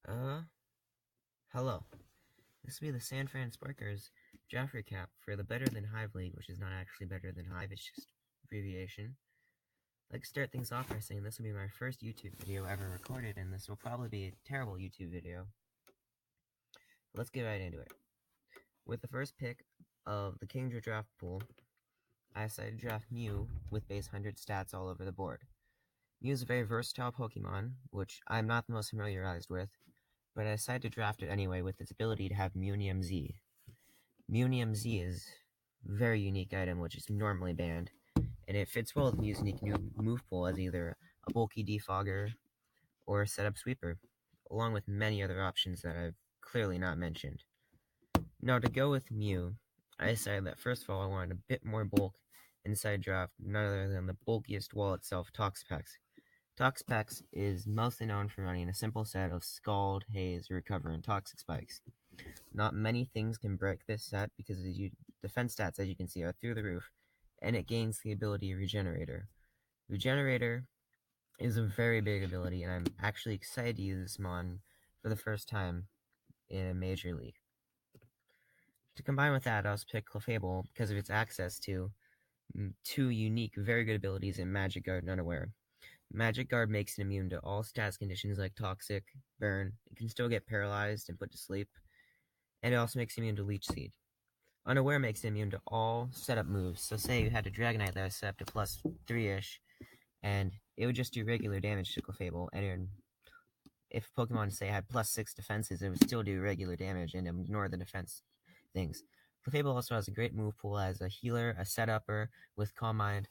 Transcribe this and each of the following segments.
Uh, Hello. This will be the San Fran Sparkers draft recap for the Better Than Hive League, which is not actually Better Than Hive, it's just abbreviation. I'd like to start things off by saying this will be my first YouTube video ever recorded, and this will probably be a terrible YouTube video. Let's get right into it. With the first pick of the Kingdra draft pool, I decided to draft Mew with base 100 stats all over the board. Mew is a very versatile Pokemon, which I'm not the most familiarized with, but I decided to draft it anyway with its ability to have Munium Z. Munium Z is a very unique item which is normally banned, and it fits well with Mew's unique new move pool as either a bulky defogger or a setup sweeper, along with many other options that I've clearly not mentioned. Now, to go with Mew, I decided that first of all I wanted a bit more bulk inside draft, none other than the bulkiest wall itself, Toxapex. Toxapex is mostly known for running a simple set of Scald, Haze, Recover, and Toxic Spikes. Not many things can break this set because defense stats, as you can see, are through the roof, and it gains the ability Regenerator. Regenerator is a very big ability, and I'm actually excited to use this mon for the first time in a major league. To combine with that, I also picked Clefable because of its access to two unique, very good abilities in Magic Guard and Unaware. Magic Guard makes it immune to all stats conditions like Toxic, Burn. It can still get paralyzed and put to sleep, and it also makes it immune to Leech Seed. Unaware makes it immune to all setup moves, so say you had a Dragonite that was set up to plus 3-ish, and it would just do regular damage to Clefable, and if Pokemon, say, had plus 6 defenses, it would still do regular damage and ignore the defense things. Clefable also has a great move pool as a healer, a setupper with Calm Mind,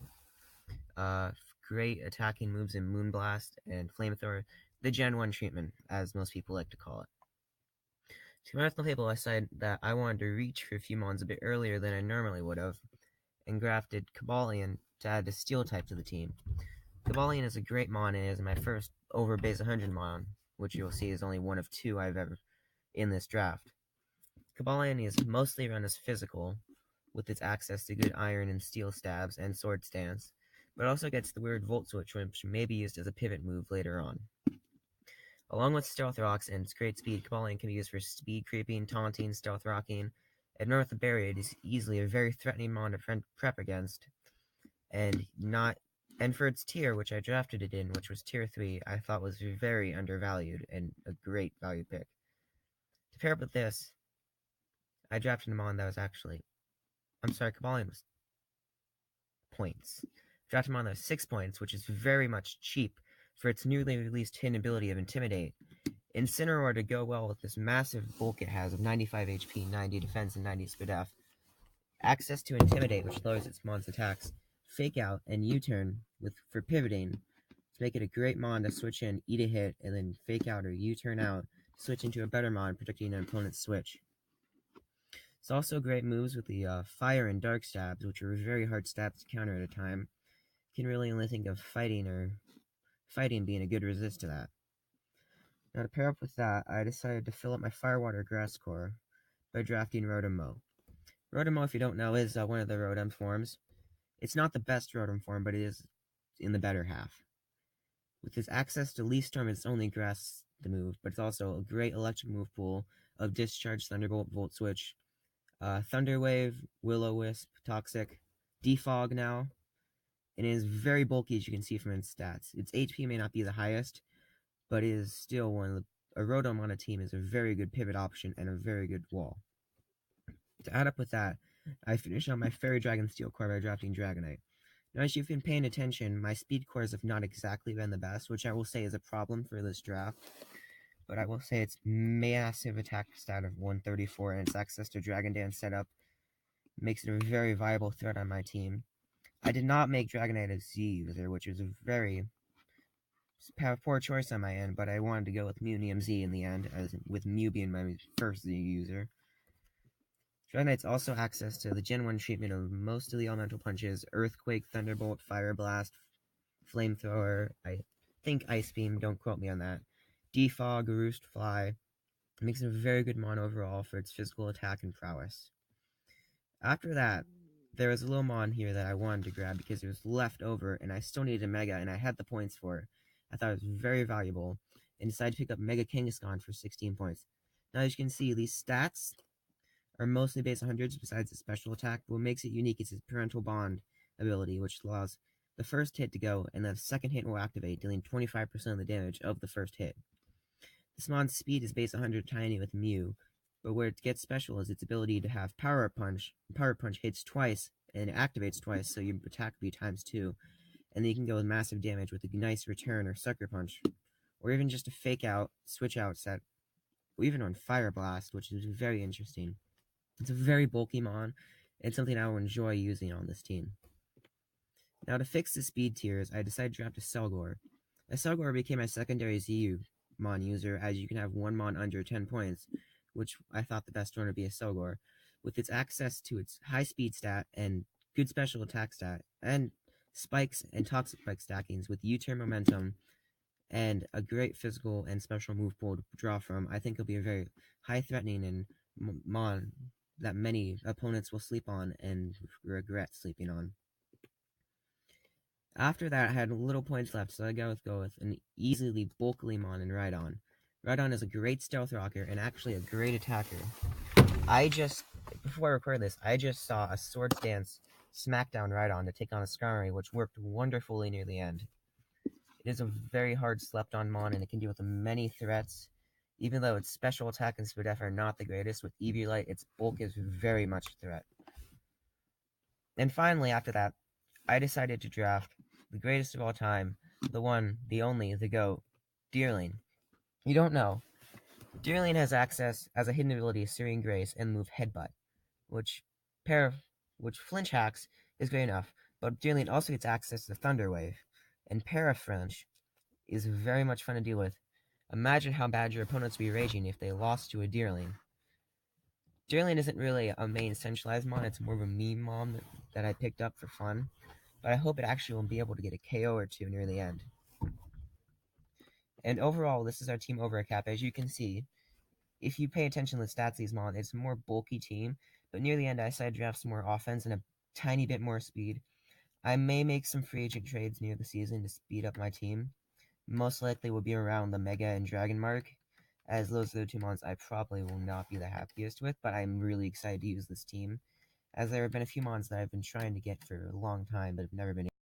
great attacking moves in Moonblast and Flamethrower, the Gen 1 treatment, as most people like to call it. To combine with Clefable, I decided that I wanted to reach for a few mons a bit earlier than I normally would have, and grafted Cobalion to add a Steel type to the team. Cobalion is a great mon and is my first over base 100 mon, which you'll see is only one of two I've ever in this draft. Cobalion is mostly run as physical, with its access to good iron and steel stabs and sword stance, but also gets the weird Volt Switch, which may be used as a pivot move later on. Along with Stealth Rocks and its great speed, Cobalion can be used for speed creeping, taunting, stealth rocking, and north of Barrier, it is easily a very threatening mon to prep against, and for its tier, which I drafted it in, which was tier 3, I thought was very undervalued and a great value pick. To pair up with this, I drafted a mon that was Cobalion was points. Drafted a mon that was 6 points, which is very much cheap for its newly released hidden ability of Intimidate. Incineroar to go well with this massive bulk it has of 95 HP, 90 defense, and 90 SPDF. Access to Intimidate, which lowers its mon's attacks. Fake Out and U-Turn for pivoting to make it a great mon to switch in, eat a hit, and then Fake Out or U-Turn out to switch into a better mon, predicting an opponent's switch. It's also great moves with the Fire and Dark stabs, which are very hard stabs to counter at a time. You can really only think of fighting being a good resist to that. Now to pair up with that, I decided to fill up my Firewater Grass Core by drafting Rotom-Mow. Rotom-Mow, if you don't know, is one of the Rotom forms. It's not the best Rotom form, but it is in the better half. With its access to Leaf Storm, it's only Grass the move, but it's also a great electric move pool of Discharge, Thunderbolt, Volt Switch, Thunder Wave, Will-O-Wisp, Toxic, Defog now, and it is very bulky as you can see from its stats. Its HP may not be the highest, but it is still a Rotom on a team is a very good pivot option and a very good wall. To add up with that, I finished on my Fairy Dragon Steel Core by drafting Dragonite. Now, as you've been paying attention, my speed cores have not exactly been the best, which I will say is a problem for this draft. But I will say its massive attack stat of 134 and its access to Dragon Dance setup makes it a very viable threat on my team. I did not make Dragonite a Z user, which was a very poor choice on my end, but I wanted to go with Munium Z in the end, with Mew being my first Z user. Dragonite's also access to the Gen 1 treatment of most of the elemental punches: Earthquake, Thunderbolt, Fire Blast, Flamethrower, I think Ice Beam, don't quote me on that, Defog, Roost, Fly. It makes it a very good mon overall for its physical attack and prowess. After that, there was a little mon here that I wanted to grab because it was left over, and I still needed a Mega, and I had the points for it. I thought it was very valuable, and decided to pick up Mega Kangaskhan for 16 points. Now, as you can see, these stats are mostly based on hundreds besides its special attack, but what makes it unique is its Parental Bond ability, which allows the first hit to go, and the second hit will activate, dealing 25% of the damage of the first hit. This mon's speed is based on 100 Tiny with Mew, but where it gets special is its ability to have Power Punch. Power Punch hits twice and activates twice, so your attack will be ×2, and then you can go with massive damage with a nice return or Sucker Punch, or even just a fake out, switch out set, or even on Fire Blast, which is very interesting. It's a very bulky mon, and something I will enjoy using on this team. Now, to fix the speed tiers, I decided to draft a Selgor. A Selgor became my secondary ZU mon user, as you can have one mon under 10 points, which I thought the best one would be a Selgor. With its access to its high speed stat and good special attack stat, and spikes and toxic spike stackings with U-turn momentum, and a great physical and special move pool to draw from, I think it'll be a very high threatening and mon that many opponents will sleep on and regret sleeping on. After that, I had little points left, so I go with an easily bulkily mon in Rhydon. Rhydon is a great stealth rocker and actually a great attacker. Before I record this, I just saw a Swords Dance Smackdown Rhydon to take on a Skarmory, which worked wonderfully near the end. It is a very hard slept on mon, and it can deal with many threats. Even though its special attack and speed def are not the greatest, with Eviolite, its bulk is very much a threat. And finally, after that, I decided to draft the greatest of all time, the one, the only, the GOAT, Deerling. You don't know. Deerling has access as a hidden ability Serene Grace and move Headbutt, which flinch hacks is great enough, but Deerling also gets access to Thunder Wave, and Paraflinch is very much fun to deal with. Imagine how bad your opponents would be raging if they lost to a Deerling. Deerling isn't really a main centralized mon, it's more of a meme mon that I picked up for fun, but I hope it actually will be able to get a KO or two near the end. And overall, this is our team overcap. As you can see, if you pay attention to the stats of these mon, it's a more bulky team, but near the end I decided to draft some more offense and a tiny bit more speed. I may make some free agent trades near the season to speed up my team. Most likely will be around the Mega and Dragon mark, as those are the two mons I probably will not be the happiest with, but I'm really excited to use this team, as there have been a few mons that I've been trying to get for a long time, but have never been